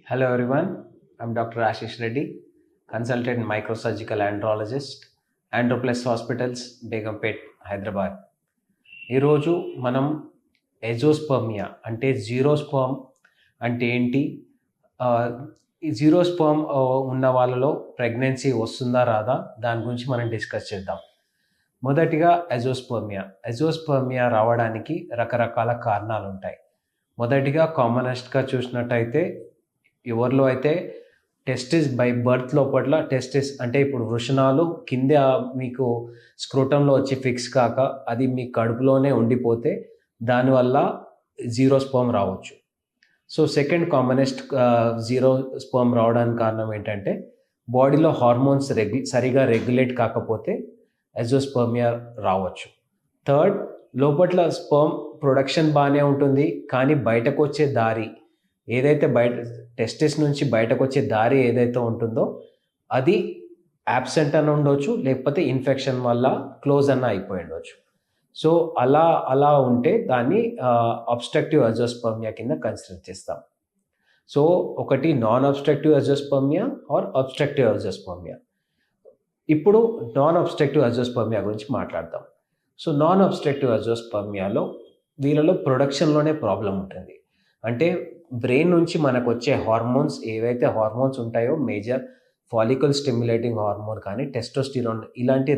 Hello everyone, I'm Dr. Ashish Reddy, consultant microsurgical andrologist, Androplus Hospitals, Begumpet, Hyderabad. ఈరోజు మనం azoospermia అంటే zero sperm అంటే ఏంటి, ఈ జీరో స్పర్మ్ ఉన్న వాళ్ళలో ప్రెగ్నెన్సీ వస్తుందా రాదా దాని గురించి మనం డిస్కస్ చేద్దాం. మొదటిగా ఎజోస్పర్మియా రావడానికి రకరకాల కారణాలు ఉంటాయి. మొదటిగా కామనెస్ట్గా చూసినట్టయితే ఎవరిలో అయితే టెస్టిస్ బై బర్త్ లోపల టెస్టిస్ అంటే ఇప్పుడు వృషణాలు కింద మీకు స్క్రోటంలో వచ్చి ఫిక్స్ కాక అది మీ కడుపులోనే ఉండిపోతే దానివల్ల జీరో స్పర్మ్ రావచ్చు. So second commonest zero sperm రావడానికి కారణం ఏంటంటే బాడీలో హార్మోన్స్ సరిగా రెగ్యులేట్ కాకపోతే ఎజోస్పర్మియా రావచ్చు. థర్డ్, లోపల స్పర్మ్ ప్రొడక్షన్ బాగానే ఉంటుంది కానీ బయటకు వచ్చే దారి ఏదైతే టెస్టిస్ నుంచి బయటకు వచ్చే దారి ఏదైతే ఉంటుందో అది యాబ్సెంట్ అని ఉండొచ్చు, లేకపోతే ఇన్ఫెక్షన్ వల్ల క్లోజ్ అన్న అయిపోయి ఉండొచ్చు. సో అలా ఉంటే దాన్ని అబ్స్ట్రక్టివ్ ఎజోస్పర్మియా కింద కన్సిడర్ చేస్తాం. సో ఒకటి non obstructive azoospermia or obstructive azoospermia. ఇప్పుడు నాన్ అబ్స్ట్రక్టివ్ ఎజోస్పర్మియా గురించి మాట్లాడతాం. సో నాన్ అబ్స్ట్రక్టివ్ ఎజోస్పర్మియాలో వీళ్ళలో ప్రొడక్షన్లోనే ప్రాబ్లం ఉంటుంది. అంటే బ్రెయిన్ నుంచి మనకు వచ్చే హార్మోన్స్ ఏవైతే హార్మోన్స్ ఉంటాయో మేజర్ ఫాలికల్ స్టిమ్యులేటింగ్ హార్మోన్ కానీ టెస్టోస్టిరోన్ ఇలాంటి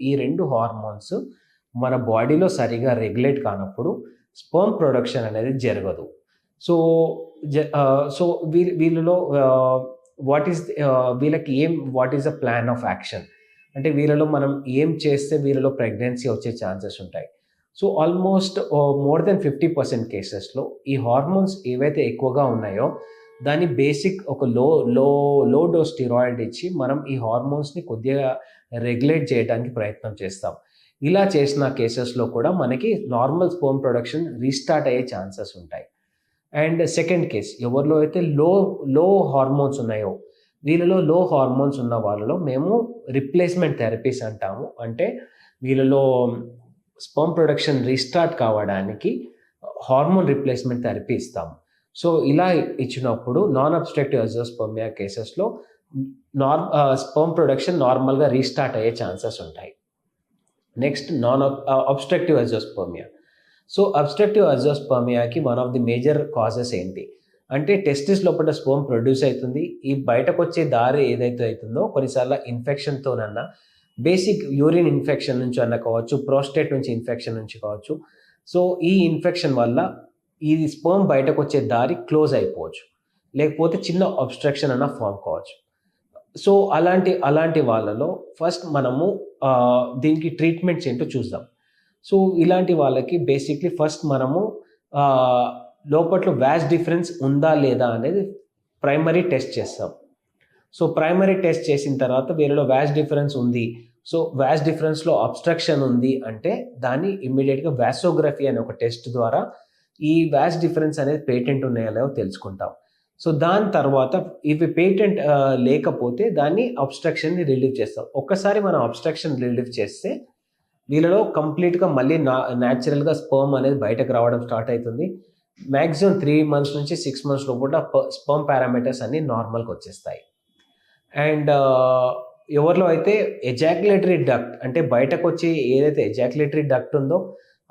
ఈ రెండు హార్మోన్స్ మన బాడీలో సరిగా రెగ్యులేట్ కానప్పుడు స్పర్మ్ ప్రొడక్షన్ అనేది జరగదు. సో వీళ్ళలో what is the plan of action అంటే వీళ్ళలో మనం ఏం చేస్తే వీళ్ళలో ప్రెగ్నెన్సీ వచ్చే ఛాన్సెస్ ఉంటాయి. సో ఆల్మోస్ట్ మోర్ దెన్ 50% కేసెస్లో ఈ హార్మోన్స్ ఏవైతే ఎక్కువగా ఉన్నాయో దాన్ని బేసిక్ ఒక లో డోస్ స్టిరాయిడ్ ఇచ్చి మనం ఈ హార్మోన్స్ని కొద్దిగా రెగ్యులేట్ చేయడానికి ప్రయత్నం చేస్తాం. ఇలా చేసిన కేసెస్లో కూడా మనకి నార్మల్ స్పర్మ్ ప్రొడక్షన్ రీస్టార్ట్ అయ్యే ఛాన్సెస్ ఉంటాయి. అండ్ సెకండ్ కేస్, ఎవరిలో అయితే లో హార్మోన్స్ ఉన్నాయో వీళ్ళలో లో హార్మోన్స్ ఉన్న వాళ్ళలో మేము రిప్లేస్మెంట్ థెరపీస్ అంటాము. అంటే వీళ్ళలో స్పర్మ్ ప్రొడక్షన్ రీస్టార్ట్ కావడానికి హార్మోన్ రిప్లేస్మెంట్ థెరపీ ఇస్తాము. సో ఇలా ఇచ్చినప్పుడు నాన్ అబ్స్ట్రక్టివ్ ఎజోస్పర్మియా కేసెస్లో స్పర్మ్ ప్రొడక్షన్ నార్మల్గా రీస్టార్ట్ అయ్యే ఛాన్సెస్ ఉంటాయి. Next obstructive azoospermia. So obstructive ఎజోస్పర్మియాకి one of the major causes ఏంటి అంటే టెస్టిస్ లోపల స్పర్మ్ ప్రొడ్యూస్ అవుతుంది, ఈ బయటకు వచ్చే దారి ఏదైతే అవుతుందో కొన్నిసార్లు ఇన్ఫెక్షన్తోనన్నా, బేసిక్ యూరిన్ ఇన్ఫెక్షన్ నుంచి అన్న కావచ్చు, ప్రోస్టేట్ నుంచి ఇన్ఫెక్షన్ నుంచి కావచ్చు. సో ఈ ఇన్ఫెక్షన్ వల్ల ఈ స్పర్మ్ బయటకు వచ్చే దారి క్లోజ్ అయిపోవచ్చు, లేకపోతే చిన్న అబ్స్ట్రక్షన్ అన్న ఫామ్ కావచ్చు. సో అలాంటి వాళ్ళలో ఫస్ట్ మనము దీనికి ట్రీట్మెంట్స్ ఏంటో చూద్దాం. సో ఇలాంటి వాళ్ళకి బేసిక్లీ ఫస్ట్ మనము లోపట్లో వ్యాస్ డిఫరెన్స్ ఉందా లేదా అనేది ప్రైమరీ టెస్ట్ చేస్తాం. సో ప్రైమరీ టెస్ట్ చేసిన తర్వాత వీళ్ళలో వ్యాస్ డిఫరెన్స్ ఉంది, సో వ్యాస్ డిఫరెన్స్లో అబ్స్ట్రక్షన్ ఉంది అంటే దాన్ని ఇమ్మీడియట్గా వ్యాసోగ్రఫీ అనే ఒక టెస్ట్ ద్వారా ఈ వ్యాస్ డిఫరెన్స్ అనేది పేటెంట్ ఉన్నాయో లేవో తెలుసుకుంటాం. సో దాని తర్వాత ఇవి పేటెంట్ లేకపోతే దాన్ని అబ్స్ట్రక్షన్ని రిలీవ్ చేస్తాం. ఒక్కసారి మనం అబ్స్ట్రక్షన్ రిలీవ్ చేస్తే వీళ్ళలో కంప్లీట్గా మళ్ళీ న్యాచురల్గా స్పర్మ్ అనేది బయటకు రావడం స్టార్ట్ అవుతుంది. మ్యాక్సిమం 3 months నుంచి 6 months లోపల స్పర్మ్ పారామీటర్స్ అన్నీ నార్మల్గా వచ్చేస్తాయి. అండ్ ఎవరిలో అయితే ఎజాక్యులేటరీ డక్ట్ అంటే బయటకు వచ్చి ఏదైతే ఎజాక్యులేటరీ డక్ట్ ఉందో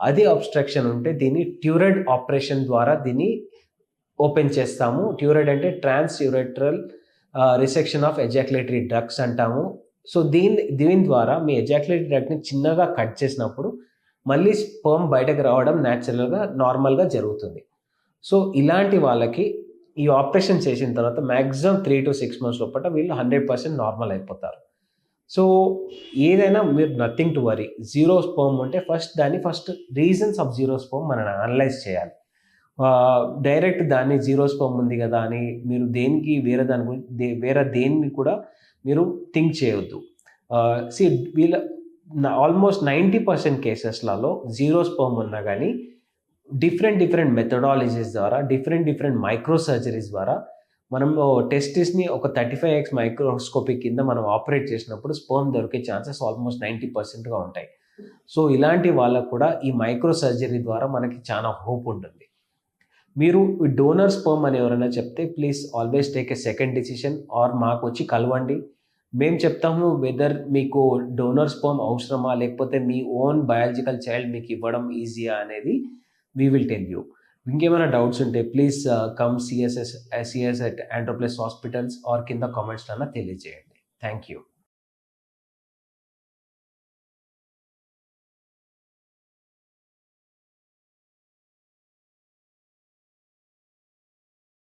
అది అబ్స్ట్రక్షన్ ఉంటే దీన్ని ట్యూరెడ్ ఆపరేషన్ ద్వారా దీన్ని ఓపెన్ చేస్తాము. ట్యూరెడ్ అంటే ట్రాన్స్ యూరెట్రల్ రిసెక్షన్ ఆఫ్ ఎజాక్యులేటరీ డక్ట్స్ అంటాము. సో దీని ద్వారా మీ ఎజాక్యులేటరీ డక్ట్ని చిన్నగా కట్ చేసినప్పుడు మళ్ళీ స్పర్మ్ బయటకు రావడం న్యాచురల్గా నార్మల్గా జరుగుతుంది. సో ఇలాంటి వాళ్ళకి ఈ ఆపరేషన్ చేసిన తర్వాత మ్యాక్సిమం 3 to 6 months లోపల వీళ్ళు 100% నార్మల్ అయిపోతారు. సో ఏదైనా మీరు nothing to worry. Zero sperm ఉంటే first reasons of zero sperm మనం అనలైజ్ చేయాలి. డైరెక్ట్ దాన్ని జీరో స్పర్మ్ ఉంది కదా అని మీరు వేరే దేన్ని కూడా మీరు థింక్ చేయొద్దు. వీళ్ళ ఆల్మోస్ట్ 90% కేసెస్లలో జీరో స్పర్మ్ ఉన్నా కానీ డిఫరెంట్ మెథడాలజీస్ ద్వారా డిఫరెంట్ మైక్రో సర్జరీస్ ద్వారా మనం టెస్టిస్ని ఒక 35x మైక్రోస్కోపీ కింద మనం ఆపరేట్ చేసినప్పుడు స్పర్మ్ దొరికే ఛాన్సెస్ ఆల్మోస్ట్ 90%గా ఉంటాయి. సో ఇలాంటి వాళ్ళకు కూడా ఈ మైక్రో సర్జరీ ద్వారా మనకి చాలా హోప్ ఉంటుంది. మీరు డోనర్ స్పర్మ్ అని ఎవరైనా చెప్తే please always take a second decision or మాకు వచ్చి కలవండి. మేము చెప్తాము వెదర్ మీకు డోనర్ స్పర్మ్ అవసరమా, లేకపోతే మీ ఓన్ బయాలజికల్ చైల్డ్ మీకు ఇవ్వడం ఈజీయా అనేది వీ విల్ టెల్ యూ. ఇంకేమైనా డౌట్స్ ఉంటే please come see us at Androplus hospitals or కింద కామెంట్స్లో తెలియజేయండి. Thank you.